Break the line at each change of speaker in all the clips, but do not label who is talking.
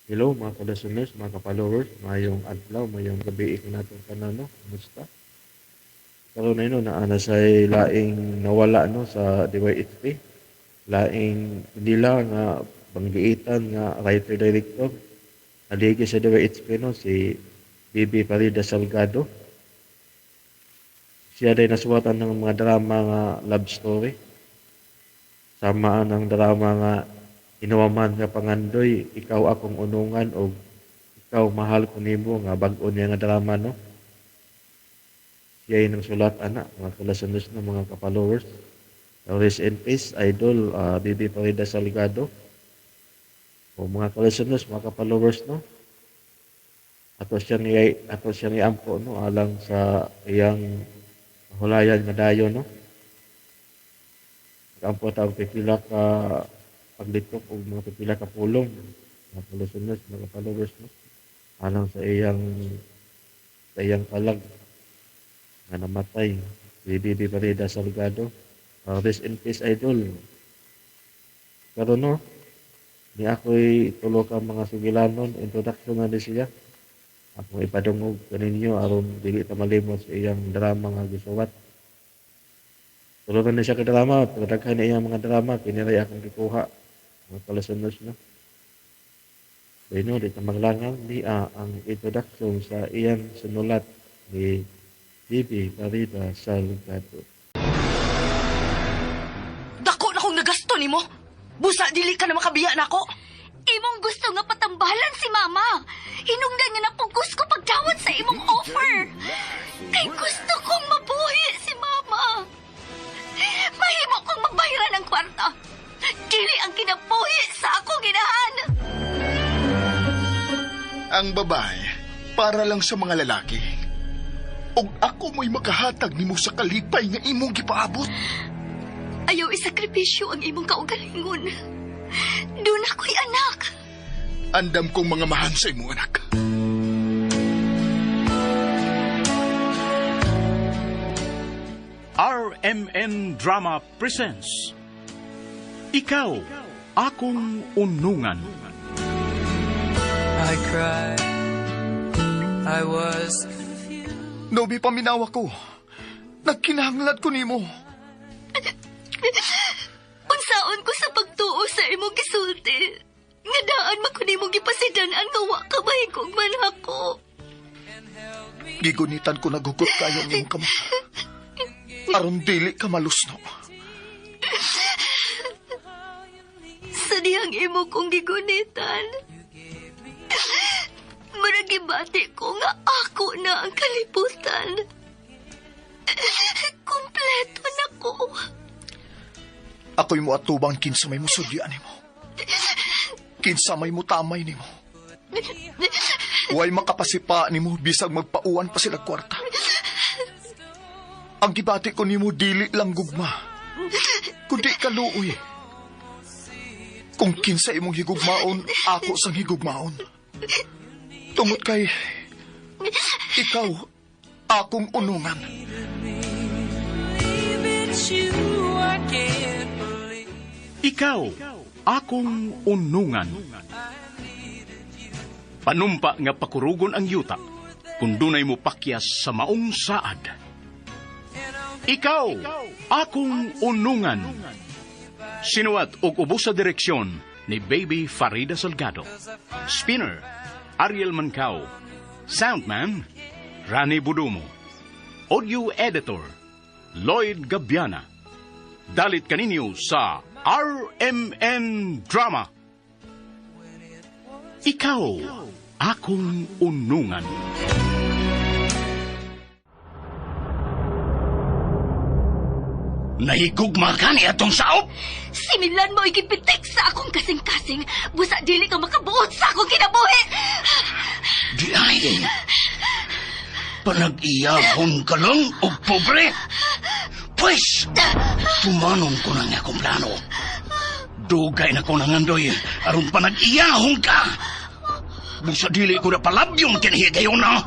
Hello mga ka-listeners, mga ka-followers, mayong adlaw, mayong gabi ko natin kanano, kumusta? Karon na yun, naana sa laing nawala no sa DYHP, laing nila nga banggiitan nga writer director, aligi sa DYHP no si Bibi Farida Salgado. Siya din nasuwatan ng mga drama nga love story, samaan ng drama nga Inuwaman nga pangandoy, ikaw akong unungan o ikaw mahal ko nimo nga bag-o niya nga drama no. Siya ay nang sulat ana mga kalasunod na mga ka-followers. Rest in peace idol Bibi Farida Salgado. O mga kalasunod mga ka-followers no. Ato siyang iampo no alang sa iyang hulayan nga dayon no. Kampo ta og pipila ka paglitok o mga pipila ka pulong mga kalasunod mga followers no alang sa iyang kalag nga namatay si Bibi Farida Salgado. Rest in peace idol. Karon no ni ako'y tulo ka mga sugilanon introduction na ni siya akong ipadungog kaninyo aron dili ta malimot sa iyang drama nga gisuwat. Tulo na siya ka drama pagdaghan na iyang mga drama kiniray akong gikuha mga kalasunod no. Dino di maglangan niya ang introduction sa iyang sinulat ni Bibi Farida Salgado.
Dako na kong nagasto nimo. Busa dili ka na makabiya nako.
Imong gusto nga patambalan si Mama. Hinungdan nga napugos ko pagdawat sa imong offer. Kay gusto kong mabuhi si Mama. Mahimo kong magbayaran ng kwarta. Dili ang kinabuhi sa akong inahan.
Ang babae, para lang sa mga lalaki. Og ako mo'y makahatag nimo sa kalipay nga imong gipaabot.
Ayaw isakripisyo ang imong kaugalingon. Doon ako'y anak.
Andam kong mga mahan sa imong anak.
RMN Drama presents Ikaw, Akong Unungan.
I cried. I was
Nobi paminawa ko. Nagkinahanglan ko nimo.
Unsaon ko sa pagtuo sa imong gisulti. Nga daan man ko nimong gipasidan-an nga wa ka mahigog man ako.
Gigunitan ko nagugot kayo ang imong kamot. Aron dili ka malusno.
Sa diyang imo kong gigunitan. Maragibati ko nga ako na ang kalibutan. Kompleto na ko.
Ako'y mo atubang kinsa may musudyan nimo. Kinsa may mutamay nimo. Huwag makapasipa nimo bisag magpauwan pa sila kwarta. Ang gibati ko nimo dili lang gugma. Kundi kaluoy. Kung kinsa imong higugmaon, ako sang higugmaon. Tungod kay ikaw akong unungan.
Ikaw, Akong Unungan. Panumpa nga pakurugon ang yuta kung dunay mo pakyas sa maong saad. Ikaw, Akong Unungan. Sinuwat og ubos sa direksyon ni Baby Farida Salgado. Spinner, Ariel Mancao. Soundman, Rani Budumo. Audio Editor, Lloyd Gabiana. Dalit kaninyo sa RMN Drama. Ikaw, Akong Unungan.
Nahigugma ka ni atong saop?
Similan mo igipitik sa akong kasing-kasing. Busa dili ka makabuot sa akong kinabuhi.
Di ay. Panag-iyahon ka lang o pobre? Pues, tumanon ko na nga akong plano. Dugay na ko nangandoy, aron panag-iyahon ka. Busa dili ko na palabyong kinahigayon na.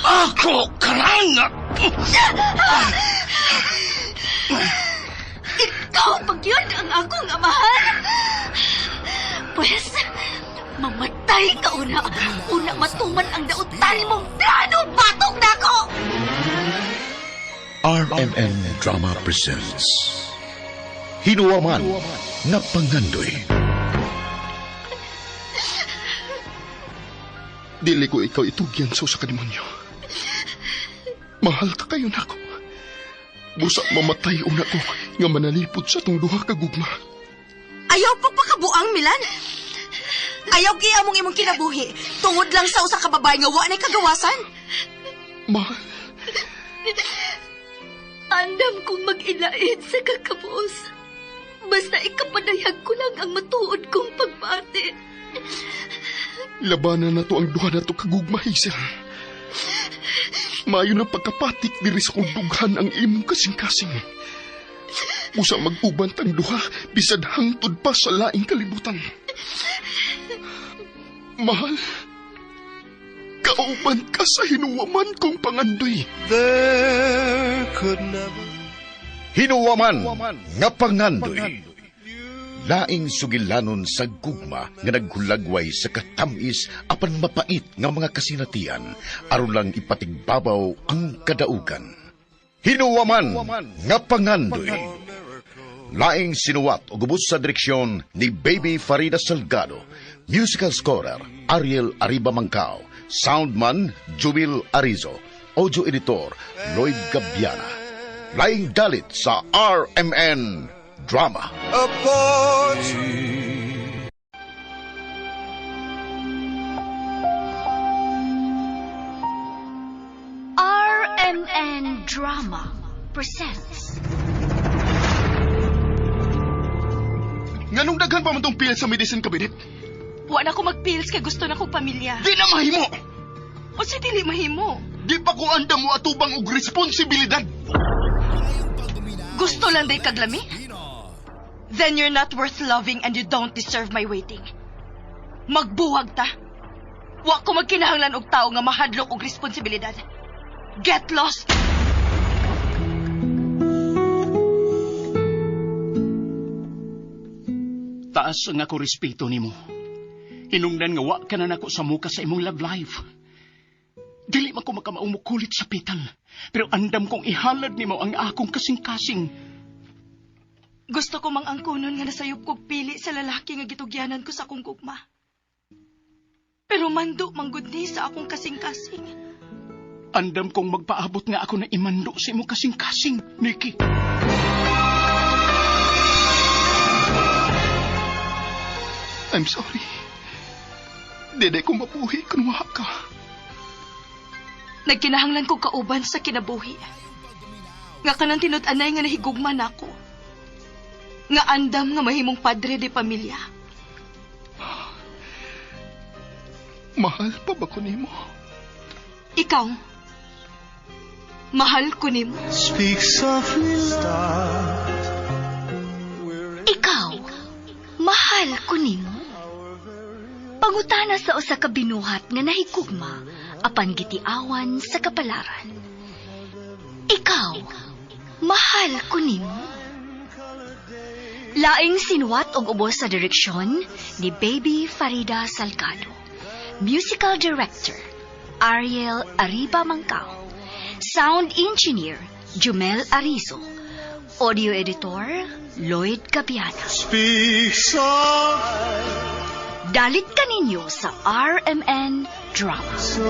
Ako karanga.
Ikaw pag yun ang akong amahan. Pues, Mamatay ka una. Una matuman ang daotani mong plano. Batok na ako!
RMN Drama presents Hinuwaman na Pangandoy.
Dili ko ikaw itugyan sa kademonyo. Mahal ka kayo na ako. Busa mamatay una ko nga manalipod sa tong duha ka gugma.
Ayaw pa pakabuang, Milan. Ayaw kaya mong imong kinabuhi. Tungod lang sa usa ka babae nga wa na'y kagawasan.
Mahal,
Andam kong mag-ilaid sa kakabos. Basta ikapadayag ko lang ang matuod kong pagbati.
labanan na to ang duha na to kagugma, Hazel. Maayo ng pagkapatik diri sa kong dughan ang imong kasing-kasing. Busa mag-uban tang duha, bisad hangtod pa sa laing kalibutan. Mahal, kauban ka sa hinuwaman kong pangandoy.
There could never
Hinuwaman nga Pangandoy. Laing sugilanon sa gugma nga naghulagway sa katamis apan mapait nga mga kasinatian aron lang ipatigbabaw ang kadaugan. Hinuwaman nga Pangandoy. Laing sinuwat o gubos sa direksyon ni Baby Farida Salgado, musical scorer Ariel Arriba Mancao, soundman Jubil Arizo, audio editor Lloyd Gabiana. Laing dalit sa RMN Drama.
a portrait.
RMN Drama presents
Nganong daghan pa man tong pil sa medicine cabinet?
Wa na ko mag-pills kay gusto na kong pamilya.
Di na mahimo!
O si dili mahimo.
Di pa ko anda mo atubang og responsibilidad.
Gusto lang day kaglami? Then you're not worth loving and you don't deserve my waiting. Magbuwag ta. Wa ko magkinahanglan og tao nga mahadlok og responsibilidad. Get lost!
Taas ang ako respeto nimo. Hinungdan nga wa ka na nako sa muka sa imong love life. Dili man ko makamaumukulit sa pital, pero andam kong ihalad nimo ang akong kasing-kasing.
Gusto ko mang angkunon nga nasayop kog pili sa lalaki nga gitugyanan ko sa akong gugma. Pero mando manggod ni sa akong kasing-kasing.
Andam kong magpaabot nga ako na imando sa imong kasing-kasing, Nikki.
I'm sorry. Dede ko mabuhi kung maha ka.
Nagkinahanglan ko kauban sa kinabuhi. Nga kanang tinud-anay nga nahigugman ako. Nga andam nga mahimong padre de pamilya.
Mahal pa ba ko nimo?
Ikaw, mahal ko nimo.
Speak softly, love.
Ikaw, mahal ko nimo. Pangutana sa usa ka binuhat nga nahigugma apan gitiawan sa kapalaran. Ikaw, mahal ko nimo. Laing sinuwat og ubos sa direksyon ni Baby Farida Salgado. Musical director Ariel Arriba Mancao. Sound engineer Jumel Arizo. Audio editor Lloyd Gabiana.
Speak softly,
Dalit kaninyo sa RMN Drama.
so